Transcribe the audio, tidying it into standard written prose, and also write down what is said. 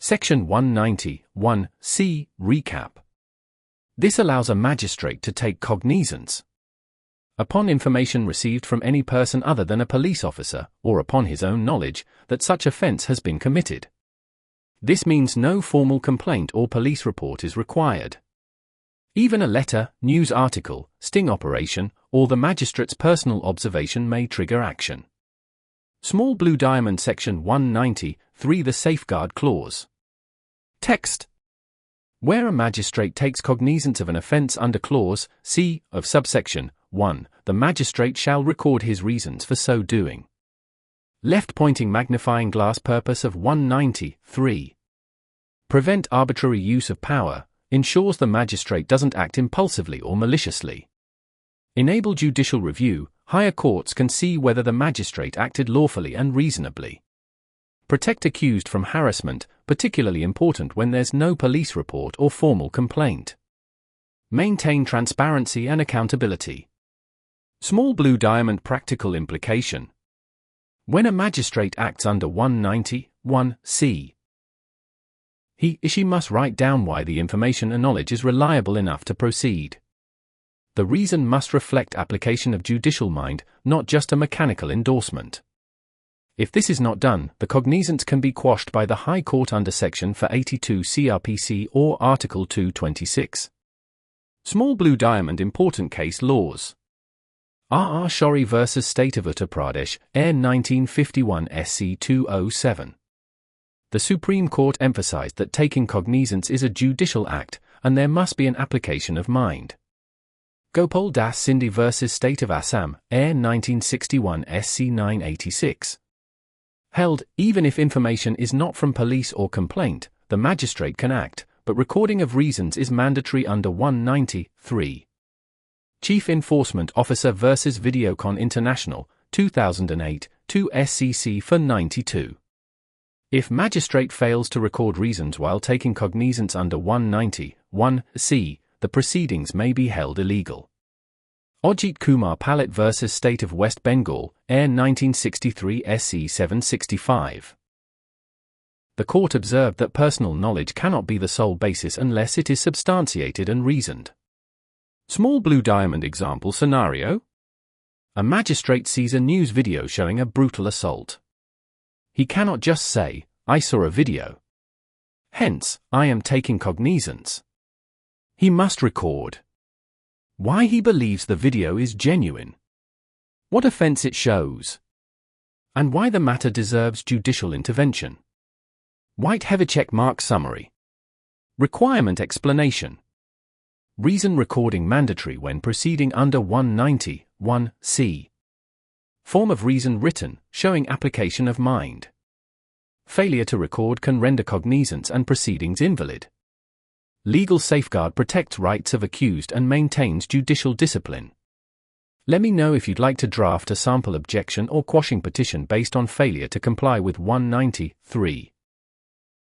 Section 190(1)(c) Recap. This allows a magistrate to take cognizance upon information received from any person other than a police officer, or upon his own knowledge, that such offence has been committed. This means no formal complaint or police report is required. Even a letter, news article, sting operation, or the magistrate's personal observation may trigger action. Small blue diamond Section 190(3) The Safeguard Clause. Text. Where a magistrate takes cognizance of an offence under Clause C of subsection 1, the magistrate shall record his reasons for so doing. Left-pointing magnifying glass purpose of 190(3). Prevent arbitrary use of power, ensures the magistrate doesn't act impulsively or maliciously. Enable judicial review, higher courts can see whether the magistrate acted lawfully and reasonably. Protect accused from harassment, particularly important when there's no police report or formal complaint. Maintain transparency and accountability. Small blue diamond practical implication. When a magistrate acts under 190(1)(c), he/she must write down why the information and knowledge is reliable enough to proceed. The reason must reflect application of judicial mind, not just a mechanical endorsement. If this is not done, the cognizance can be quashed by the High Court under Section 482 CrPC or Article 226. Small blue diamond important case laws. R. Shori v. State of Uttar Pradesh, Air 1951 SC 207. The Supreme Court emphasized that taking cognizance is a judicial act, and there must be an application of mind. Gopal Das Sindhi v. State of Assam, Air 1961 SC 986. Held, even if information is not from police or complaint, the magistrate can act, but recording of reasons is mandatory under 190(3). Chief Enforcement Officer v. Videocon International, 2008, 2 SCC 492. If magistrate fails to record reasons while taking cognizance under 190(1)(c), the proceedings may be held illegal. Ajit Kumar Palit v. State of West Bengal, Air 1963 SC 765. The court observed that personal knowledge cannot be the sole basis unless it is substantiated and reasoned. Small blue diamond example scenario. A magistrate sees a news video showing a brutal assault. He cannot just say, "I saw a video. Hence, I am taking cognizance." He must record why he believes the video is genuine, what offence it shows, and why the matter deserves judicial intervention. White Heavy Mark Summary. Requirement explanation. Reason recording mandatory when proceeding under 190(1)(c). Form of reason written, showing application of mind. Failure to record can render cognizance and proceedings invalid. Legal safeguard protects rights of accused and maintains judicial discipline. Let me know if you'd like to draft a sample objection or quashing petition based on failure to comply with 190(3).